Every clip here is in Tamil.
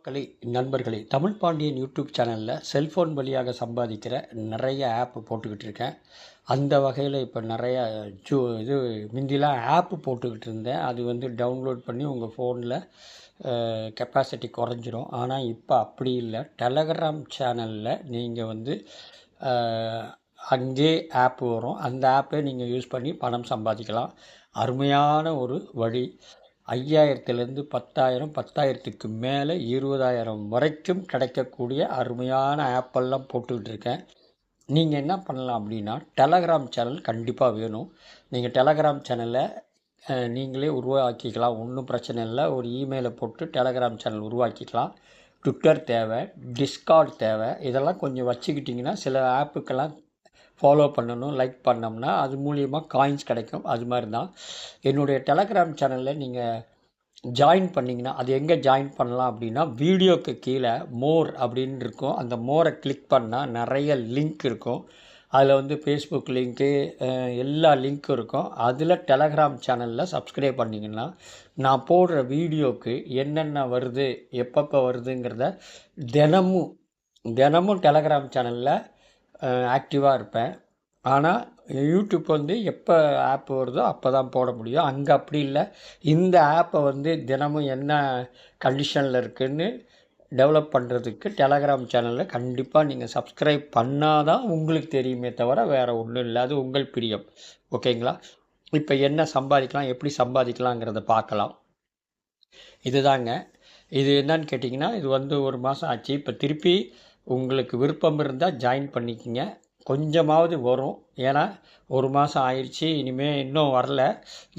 மக்களே, நண்பர்களே, தமிழ் பாண்டியன் யூடியூப் சேனலில் செல்ஃபோன் வழியாக சம்பாதிக்கிற நிறைய ஆப்பு போட்டுக்கிட்டு இருக்கேன். அந்த வகையில் இப்போ நிறைய இது முந்திலாம் ஆப்பு போட்டுக்கிட்டு இருந்தேன். அது டவுன்லோட் பண்ணி உங்கள் ஃபோனில் கெப்பாசிட்டி குறைஞ்சிரும். ஆனால் இப்போ அப்படி இல்லை. டெலகிராம் சேனலில் நீங்கள் அங்கே ஆப் வரும். அந்த ஆப்பை நீங்கள் யூஸ் பண்ணி பணம் சம்பாதிக்கலாம். அருமையான ஒரு வழி. 5000லேருந்து 10,000, 10,000க்கு மேலே 20,000 வரைக்கும் கிடைக்கக்கூடிய அருமையான ஆப்பெல்லாம் போட்டுக்கிட்டு இருக்கேன். நீங்கள் என்ன பண்ணலாம் அப்படின்னா, டெலகிராம் சேனல் கண்டிப்பாக வேணும். நீங்கள் டெலகிராம் சேனலை நீங்களே உருவாக்கிக்கலாம். ஒன்றும் பிரச்சனை இல்லை. ஒரு இமெயிலை போட்டு டெலகிராம் சேனல் உருவாக்கிக்கலாம். ட்விட்டர் தேவை, டிஸ்கார்ட் தேவை. இதெல்லாம் கொஞ்சம் வச்சுக்கிட்டிங்கன்னா சில ஆப்புக்கெல்லாம் ஃபாலோ பண்ணணும், லைக் பண்ணோம்னா அது மூலியமாக காயின்ஸ் கிடைக்கும். அது மாதிரி தான் என்னுடைய டெலகிராம் சேனலில் நீங்கள் ஜாயின் பண்ணிங்கன்னா, அது எங்கே ஜாயின் பண்ணலாம் அப்படின்னா, வீடியோக்கு கீழே மோர் அப்படின்னு இருக்கும். அந்த மோரை கிளிக் பண்ணால் நிறைய லிங்க் இருக்கும். அதில் ஃபேஸ்புக் லிங்க்கு, எல்லா லிங்க்கும் இருக்கும். அதில் டெலகிராம் சேனலில் சப்ஸ்கிரைப் பண்ணிங்கன்னா நான் போடுற வீடியோக்கு என்னென்ன வருது, எப்பப்போ வருதுங்கிறத தினமும் டெலகிராம் சேனலில் ஆக்டிவாக இருப்பேன். ஆனால் யூடியூப் எப்போ ஆப் வருதோ அப்போ தான் போட முடியும். அங்கே அப்படி இல்லை. இந்த ஆப்பை தினமும் என்ன கண்டிஷனில் இருக்குதுன்னு டெவலப் பண்ணுறதுக்கு டெலகிராம் சேனலில் கண்டிப்பாக நீங்கள் சப்ஸ்கிரைப் பண்ணால் தான் உங்களுக்கு தெரியுமே தவிர வேறு ஒன்றும் இல்லை. அது உங்கள் பிரியம். ஓகேங்களா? இப்போ என்ன சம்பாதிக்கலாம், எப்படி சம்பாதிக்கலாங்கிறத பார்க்கலாம். இதுதாங்க. இது என்னன்னு கேட்டிங்கன்னா, இது 1 மாதம் ஆச்சு. இப்போ திருப்பி உங்களுக்கு விருப்பம் இருந்தால் ஜாயின் பண்ணிக்கங்க. கொஞ்சமாவது வரும். ஏன்னா 1 மாதம் ஆயிடுச்சு. இனிமேல் இன்னும் வரல.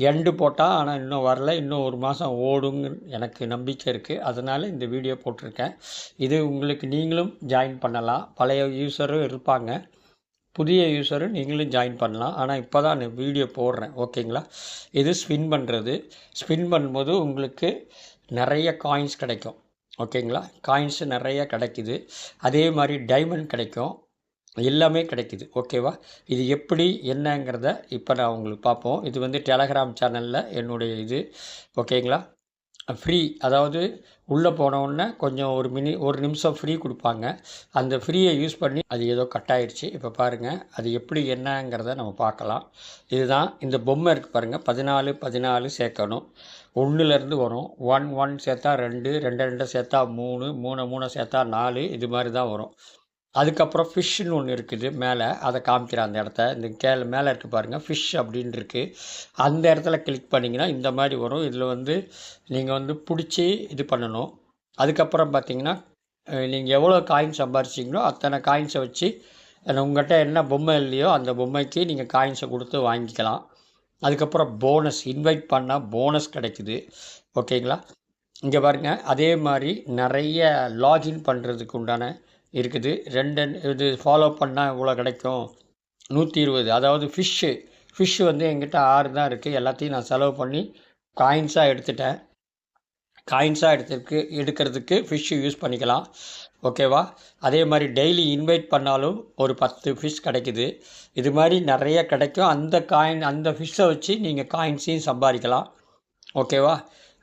எண்டு போட்டால், ஆனால் இன்னும் வரல. இன்னும் 1 மாதம் ஓடுங்க எனக்கு நம்பிக்கை இருக்குது. அதனால் இந்த வீடியோ போட்டிருக்கேன். இது உங்களுக்கு நீங்களும் ஜாயின் பண்ணலாம். பழைய யூஸரும் இருப்பாங்க, புதிய யூஸரும் நீங்களும் ஜாயின் பண்ணலாம். ஆனால் இப்போ தான் நான் வீடியோ போடுறேன். ஓகேங்களா? இது ஸ்பின் பண்ணுறது. ஸ்பின் பண்ணும்போது உங்களுக்கு நிறைய காயின்ஸ் கிடைக்கும். ஓகேங்களா? காயின்ஸு நிறைய கிடைக்குது. அதே மாதிரி டைமண்ட் கிடைக்கும். எல்லாமே கிடைக்குது. ஓகேவா? இது எப்படி என்னங்கிறத இப்போ நான் உங்களுக்கு பார்ப்போம். இது டெலகிராம் சேனலில் என்னுடைய இது. ஓகேங்களா? ஃப்ரீ, அதாவது உள்ளே போனவுடனே கொஞ்சம் 1 நிமிஷம் ஃப்ரீ கொடுப்பாங்க. அந்த ஃப்ரீயை யூஸ் பண்ணி அது ஏதோ கட் ஆகிடுச்சு. இப்போ பாருங்கள், அது எப்படி என்னங்கிறத நம்ம பார்க்கலாம். இதுதான் இந்த பொம்மை இருக்குது பாருங்கள். 14 14 சேர்க்கணும். 1லேருந்து வரும். 1 1 சேர்த்தா 2, 2 2 சேர்த்தா 3, 3 3 சேர்த்தா 4. இது மாதிரி தான் வரும். அதுக்கப்புறம் ஃபிஷ்ஷுன்னு ஒன்று இருக்குது மேலே. அதை காமிக்கிறேன் அந்த இடத்த. இந்த மேலே இருக்குது பாருங்கள், ஃபிஷ் அப்படின்னு இருக்குது. அந்த இடத்துல கிளிக் பண்ணிங்கன்னா இந்த மாதிரி வரும். இதில் நீங்கள் பிடிச்சி இது பண்ணணும். அதுக்கப்புறம் பார்த்தீங்கன்னா, நீங்கள் எவ்வளோ காயின் சம்பாரிச்சிங்களோ அத்தனை காயின்ஸை வச்சு உங்கள்கிட்ட என்ன பொம்மை இல்லையோ அந்த பொம்மைக்கு நீங்கள் காயின்ஸை கொடுத்து வாங்கிக்கலாம். அதுக்கப்புறம் போனஸ், இன்வைட் பண்ணால் போனஸ் கிடைக்குது. ஓகேங்களா? இங்கே பாருங்கள், அதே மாதிரி நிறைய லாகின் பண்ணுறதுக்கு உண்டான இருக்குது. இது ஃபாலோ பண்ணால் இவ்வளோ கிடைக்கும். 120, அதாவது ஃபிஷ்ஷு எங்கிட்ட 6 தான் இருக்குது. எல்லாத்தையும் நான் செலவு பண்ணி காயின்ஸாக எடுத்துட்டேன். எடுக்கிறதுக்கு ஃபிஷ்ஷு யூஸ் பண்ணிக்கலாம். ஓகேவா? அதே மாதிரி டெய்லி இன்வைட் பண்ணாலும் ஒரு 10 ஃபிஷ் கிடைக்குது. இது மாதிரி நிறைய கிடைக்கும். அந்த ஃபிஷ்ஷை வச்சு நீங்கள் காயின்ஸையும் சம்பாதிக்கலாம். ஓகேவா?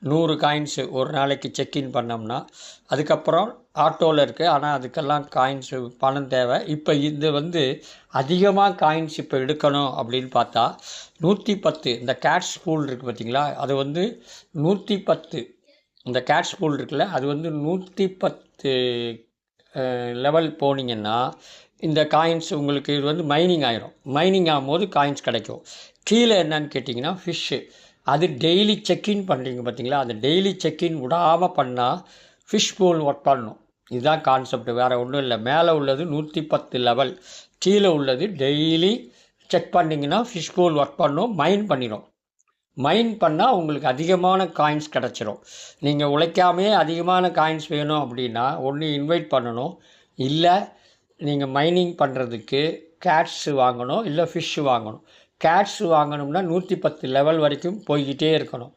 100 காயின்ஸு ஒரு நாளைக்கு செக்இன் பண்ணோம்னா. அதுக்கப்புறம் ஆட்டோவில் இருக்குது. ஆனால் அதுக்கெல்லாம் காயின்ஸு பணம் தேவை. இப்போ இது அதிகமாக காயின்ஸ் இப்போ எடுக்கணும் அப்படின்னு பார்த்தா 110, இந்த கேட்ஸ் பூல் இருக்குது பார்த்தீங்களா? அது 110, இந்த கேட்ஸ் பூல் இருக்குல்ல, அது 110 லெவல் போனீங்கன்னா இந்த காயின்ஸ் உங்களுக்கு இது மைனிங் ஆகிரும். மைனிங் ஆகும்போது காயின்ஸ் கிடைக்கும். கீழே என்னன்னு கேட்டிங்கன்னா ஃபிஷ்ஷு. அது டெய்லி செக்இன் பண்ணுறீங்க பார்த்தீங்களா? அந்த டெய்லி செக்இன் விடாமல் பண்ணால் ஃபிஷ் பூல் ஒர்க் பண்ணணும். இதுதான் கான்செப்ட், வேறு ஒன்றும் இல்லை. மேலே உள்ளது 110 லெவல், கீழே உள்ளது டெய்லி செக் பண்ணிங்கன்னா ஃபிஷ் பூல் ஒர்க் பண்ணும், மைன் பண்ணிடும். மைன் பண்ணால் உங்களுக்கு அதிகமான காயின்ஸ் கிடச்சிரும். நீங்கள் உழைக்காமையே அதிகமான காயின்ஸ் வேணும் அப்படின்னா ஒன்று இன்வைட் பண்ணணும், இல்லை நீங்கள் மைனிங் பண்ணுறதுக்கு கேட்ஸு வாங்கணும், இல்லை ஃபிஷ்ஷு வாங்கணும். கேட்ஸு வாங்கணும்னா 110 லெவல் வரைக்கும் போய்கிட்டே இருக்கணும்.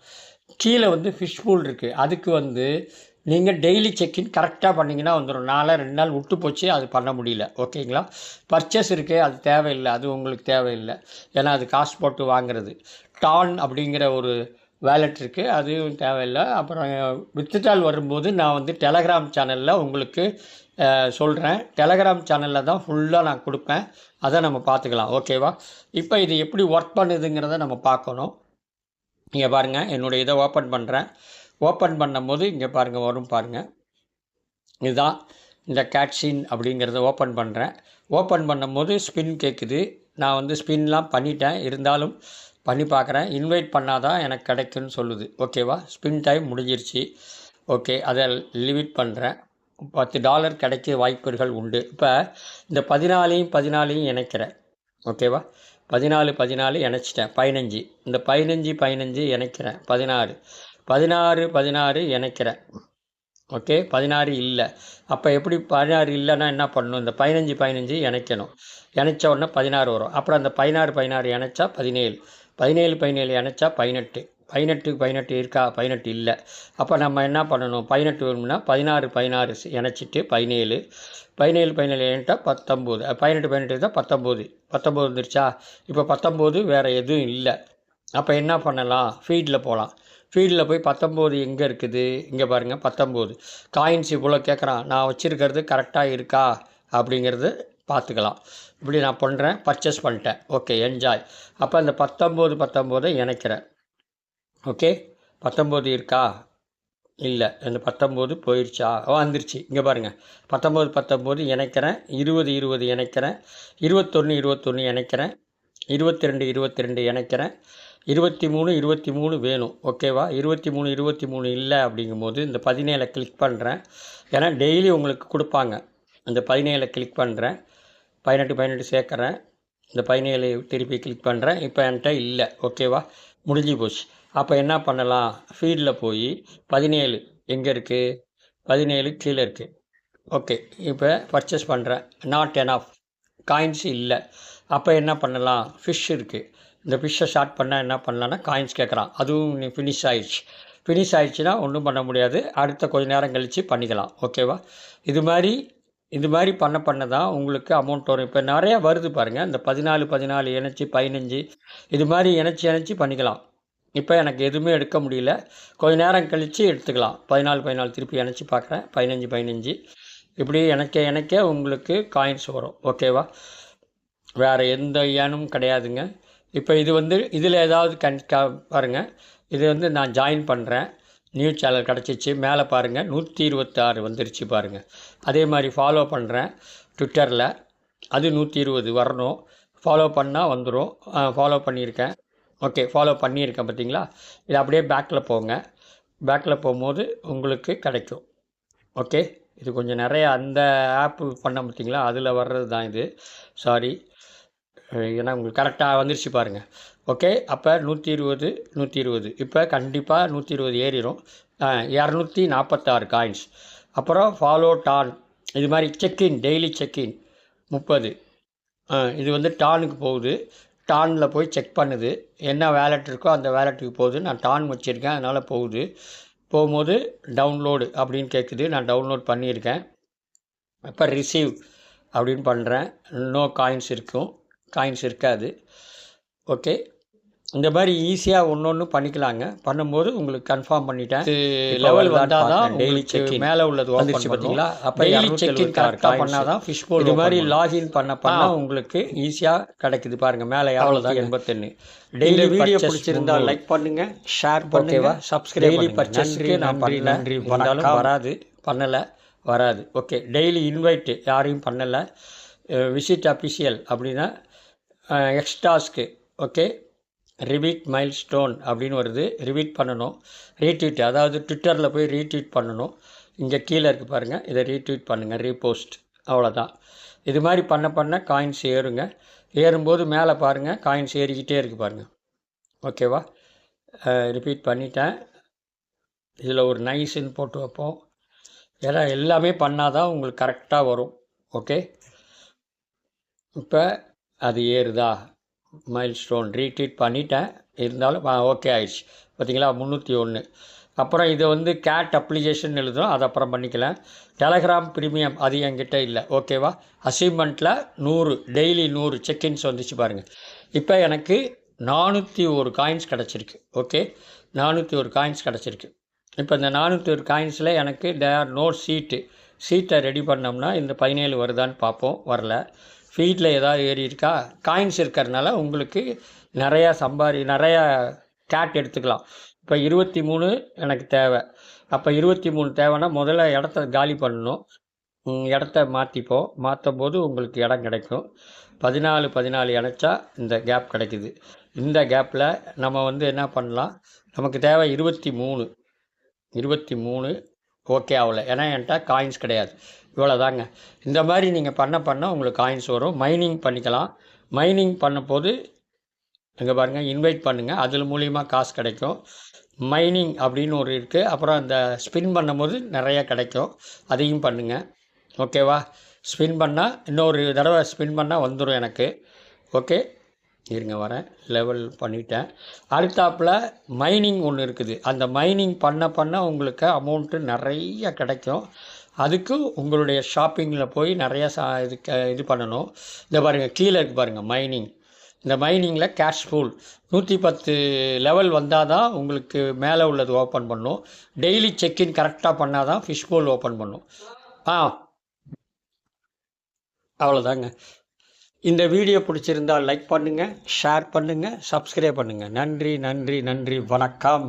கீழே ஃபிஷ் பூல் இருக்குது. அதுக்கு நீங்கள் டெய்லி செக்இன் கரெக்டாக பண்ணிங்கன்னா வந்துடும். 2 நாள் விட்டு போச்சு, அது பண்ண முடியல. ஓகேங்களா? பர்ச்சேஸ் இருக்குது, அது தேவையில்லை. அது உங்களுக்கு தேவையில்லை. ஏன்னா அது காசு போட்டு வாங்குறது. டான் அப்படிங்கிற வேலெட் இருக்குது, அதுவும் தேவையில்லை. அப்புறம் வித்ட்ரால் வரும்போது நான் வந்து டெலகிராம் சேனலில் உங்களுக்கு சொல்கிறேன். டெலகிராம் சேனலில் தான் ஃபுல்லாக நான் கொடுப்பேன். அதை நம்ம பார்த்துக்கலாம். ஓகேவா? இப்போ இது எப்படி ஒர்க் பண்ணுதுங்கிறத நம்ம பார்க்கணும். இங்கே பாருங்கள், என்னுடைய இதை ஓப்பன் பண்ணுறேன். ஓப்பன் பண்ணும்போது இங்கே பாருங்கள், வரும் பாருங்கள். இதுதான் இந்த கேட்சின் அப்படிங்கிறத ஓப்பன் பண்ணுறேன். ஓப்பன் பண்ணும்போது ஸ்பின் கேட்குது. நான் வந்து ஸ்பின்லாம் பண்ணிட்டேன், இருந்தாலும் பண்ணி பார்க்குறேன். இன்வைட் பண்ணாதான் எனக்கு கிடைக்குன்னு சொல்லுது. ஓகேவா? ஸ்பின் டைம் முடிஞ்சிருச்சு. ஓகே, அதை லிமிட் பண்ணுறேன். $10 கிடைக்க வாய்ப்புகள் உண்டு. இப்போ இந்த 14 இணைக்கிறேன். ஓகேவா? 14 இணைச்சிட்டேன். 15 இந்த 15 இணைக்கிறேன். 16 இணைக்கிறேன். ஓகே, 16 இல்லை. அப்போ எப்படி 16 இல்லைன்னா என்ன பண்ணணும்? இந்த 15 இணைக்கணும். இணைச்ச உடனே 16 வரும். அப்புறம் அந்த 16 இணைச்சா 17, 17 இணைச்சா 18 இருக்கா? 18 இல்லை. அப்போ நம்ம என்ன பண்ணணும்? 18 வேணும்னா 16 இணைச்சிட்டு 17 இணைட்டா 19, 18 தான் 19 வந்துருச்சா? இப்போ 19 வேறு எதுவும் இல்லை. அப்போ என்ன பண்ணலாம்? ஃபீல்டில் போகலாம். ஃபீல்டில் போய் 19 எங்கே இருக்குது? இங்கே பாருங்கள், 19 காயின்ஸ் இவ்வளோ கேட்குறான். நான் வச்சுருக்கிறது கரெக்டாக இருக்கா அப்படிங்கிறது பார்த்துக்கலாம். இப்படி நான் பண்ணுறேன், பர்ச்சேஸ் பண்ணிட்டேன். Okay, enjoy. அப்போ அந்த 19 இணைக்கிறேன். ஓகே, 19 இருக்கா? இல்லை, அந்த 19 போயிடுச்சா? வந்துருச்சு. இங்கே பாருங்கள், 19 இணைக்கிறேன். 20 இணைக்கிறேன். 21 இணைக்கிறேன். 22 இணைக்கிறேன். 23 வேணும். ஓகேவா? 23 இல்லை அப்படிங்கும்போது இந்த 17 கிளிக் பண்ணுறேன். ஏன்னா டெய்லி உங்களுக்கு கொடுப்பாங்க. இந்த 17 கிளிக் பண்ணுறேன். 18 சேர்க்குறேன். இந்த 17 திருப்பி கிளிக் பண்ணுறேன். இப்போ என்கிட்ட இல்லை. ஓகேவா? முடிஞ்சு போச்சு. அப்போ என்ன பண்ணலாம்? ஃபீல்டில் போய் 17 எங்கே இருக்குது? 17 கீழே இருக்குது. ஓகே, இப்போ பர்ச்சேஸ் பண்ணுறேன். நாட் எனஃப், காயின்ஸ் இல்லை. அப்போ என்ன பண்ணலாம்? ஃபிஷ் இருக்குது. இந்த ஃபிஷ்ஷை ஷார்ட் பண்ணால் என்ன பண்ணலான்னா காயின்ஸ் கேட்குறான். அதுவும் நீ ஃபினிஷ் ஆயிடுச்சுன்னா ஒன்றும் பண்ண முடியாது. அடுத்த கொஞ்ச நேரம் கழித்து பண்ணிக்கலாம். ஓகேவா? இது மாதிரி பண்ண தான் உங்களுக்கு அமௌண்ட் வரும். இப்போ நிறையா வருது பாருங்கள். இந்த 14 இணைச்சி 15 இது மாதிரி இணைச்சி பண்ணிக்கலாம். இப்போ எனக்கு எதுவுமே எடுக்க முடியல. கொஞ்ச நேரம் கழித்து எடுத்துக்கலாம். 14 திருப்பி இணைச்சி பார்க்குறேன். 15 இப்படி இணைக்க உங்களுக்கு காயின்ஸ் வரும். ஓகேவா? வேறு எந்த ஏனும் கிடையாதுங்க. இப்போ இது வந்து இதில் ஏதாவது பாருங்கள். இது வந்து நான் ஜாயின் பண்ணுறேன். நியூ சேனல் கிடச்சிச்சு. மேலே பாருங்கள், 126 வந்துருச்சு பாருங்கள். அதே மாதிரி ஃபாலோ பண்ணுறேன் ட்விட்டரில். அது 120 வரணும். ஃபாலோ பண்ணால் வந்துடும். ஃபாலோ பண்ணியிருக்கேன். ஓகே, ஃபாலோ பண்ணியிருக்கேன். பார்த்தீங்களா? இது அப்படியே பேக்கில் போங்க. பேக்கில் போகும்போது உங்களுக்கு கிடைக்கும். ஓகே, இது கொஞ்சம் நிறைய அந்த ஆப்பு பண்ண பார்த்தீங்களா, அதில் வர்றது தான் இது. சாரி, ஏன்னா உங்களுக்கு கரெக்டாக வந்துருச்சு பாருங்கள். ஓகே, அப்போ 120 இப்போ கண்டிப்பாக 120 ஏறிடும். 246 காயின்ஸ். அப்புறம் ஃபாலோ டான், இது மாதிரி செக்இன், டெய்லி செக்இன் 30. இது வந்து டானுக்கு போகுது. டானில் போய் செக் பண்ணுது. என்ன வேலெட் இருக்கோ அந்த வேலெட்டுக்கு போகுது. நான் டான் வச்சுருக்கேன், அதனால் போகும்போது டவுன்லோடு அப்படின்னு கேட்குது. நான் டவுன்லோட் பண்ணியிருக்கேன். அப்போ ரிசீவ் அப்படின்னு பண்ணுறேன். நோ காயின்ஸ் இருக்கும், காயின்ஸ் இருக்காது. ஓகே, இந்த மாதிரி ஈஸியாக ஒன்று பண்ணிக்கலாங்க. பண்ணும்போது உங்களுக்கு கன்ஃபார்ம் பண்ணிட்டேன். லெவல் வந்தால் தான் டெய்லி செக்இன் மேலே உள்ளது வந்துருச்சு பார்த்தீங்களா? அப்போ டெய்லி செக்இன் கரெக்டாக பண்ணால் தான் ஃபிஷ் போல் இது மாதிரி லாகின் பண்ண உங்களுக்கு ஈஸியாக கிடைக்குது பாருங்கள். மேலே அவ்வளோதான் 81. டெய்லி வீடியோ பிடிச்சிருந்தா லைக் பண்ணுங்கள், ஷேர் பண்ணுங்கள், சப்ஸ்கிரைப். டெய்லி பர்ச்சேஸ்க்கு நான் நன்றி பண்ணலை வராது. ஓகே, டெய்லி இன்வைட்டு யாரையும் பண்ணலை. விசிட் அஃபிஷியல் அப்படின்னா எக்ஸ்ட்ராஸ்க்கு. ஓகே, ரிபீட் மைல் ஸ்டோன் அப்படின்னு வருது. ரிபீட் பண்ணணும். ரீட்வீட், அதாவது ட்விட்டரில் போய் ரீட்வீட் பண்ணணும். இங்கே கீழே இருக்குது பாருங்கள், இதை ரீட்வீட் பண்ணுங்கள், ரீபோஸ்ட். அவ்வளோதான். இது மாதிரி பண்ண காயின்ஸ் ஏறுங்க. ஏறும்போது மேலே பாருங்கள், காயின்ஸ் ஏறிக்கிட்டே இருக்குது பாருங்கள். ஓகேவா? ரிப்பீட் பண்ணிட்டேன். இதில் ஒரு நைஸ்ன்னு போட்டு வைப்போம். ஏன்னா எல்லாமே பண்ணால் தான் உங்களுக்கு கரெக்டாக வரும். ஓகே, இப்போ அது ஏறுதா? மைல் ஸ்டோன் ரீட்வீட் பண்ணிட்டேன், இருந்தாலும் ஓகே ஆயிடுச்சு. பார்த்தீங்களா? 301. அப்புறம் இதை வந்து கேட் அப்ளிகேஷன் எழுதும், அது அப்புறம் பண்ணிக்கலாம். டெலகிராம் ப்ரீமியம் அது என்கிட்ட இல்லை. ஓகேவா? அச்சீவ்மெண்ட்டில் 100 டெய்லி 100 செக்இன்ஸ் வந்துச்சு பாருங்கள். இப்போ எனக்கு 401 காயின்ஸ் கிடச்சிருக்கு. ஓகே, 401 காயின்ஸ் கிடச்சிருக்கு. இப்போ இந்த 401 காயின்ஸில் எனக்கு தேர் நோ சீட்டை ரெடி பண்ணோம்னா இந்த 17 வருதான்னு பார்ப்போம். வரல. ஃபீல்டில் ஏதாவது ஏறி இருக்கா? காயின்ஸ் இருக்கிறதுனால உங்களுக்கு நிறையா கேட் எடுத்துக்கலாம். இப்போ 23 எனக்கு தேவை. அப்போ 23 தேவைன்னா முதல்ல இடத்த காலி பண்ணணும். இடத்த மாற்றும் போது உங்களுக்கு இடம் கிடைக்கும். 14 இணைச்சா இந்த கேப் கிடைக்குது. இந்த கேப்பில் நம்ம என்ன பண்ணலாம், நமக்கு தேவை 23 ஓகே ஆகலை, ஏன்னா என்கிட்ட காயின்ஸ் கிடையாது. இவ்வளோ தாங்க. இந்த மாதிரி நீங்கள் பண்ண உங்களுக்கு காயின்ஸ் வரும். மைனிங் பண்ணிக்கலாம். மைனிங் பண்ணும்போது இங்கே பாருங்கள், இன்வைட் பண்ணுங்கள், அதில் மூலியமாக காசு கிடைக்கும். மைனிங் அப்படின்னு ஒரு இருக்குது. அப்புறம் அந்த ஸ்பின் பண்ணும்போது நிறையா கிடைக்கும், அதையும் பண்ணுங்கள். ஓகேவா? ஸ்பின் பண்ணால் இன்னொரு தடவை ஸ்பின் பண்ணால் வந்துடும் எனக்கு. ஓகே, இருங்க வரேன். லெவல் பண்ணிட்டேன். அடுத்தாப்பில் மைனிங் ஒன்று இருக்குது. அந்த மைனிங் பண்ண உங்களுக்கு அமௌண்ட்டு நிறைய கிடைக்கும். அதுக்கு உங்களுடைய ஷாப்பிங்கில் போய் நிறையா இது பண்ணணும். இந்த பாருங்கள், கீழே இருக்குது பாருங்கள் மைனிங். இந்த மைனிங்கில் கேஷ் பூல் 110 லெவல் வந்தால் தான் உங்களுக்கு மேலே உள்ளது ஓப்பன் பண்ணும். டெய்லி செக்இன் கரெக்டாக பண்ணால் தான் ஃபிஷ் பூல் ஓப்பன் பண்ணும். அவ்வளோதாங்க. இந்த வீடியோ பிடிச்சிருந்தால் லைக் பண்ணுங்கள், ஷேர் பண்ணுங்கள், சப்ஸ்கிரைப் பண்ணுங்கள். நன்றி, வணக்கம்.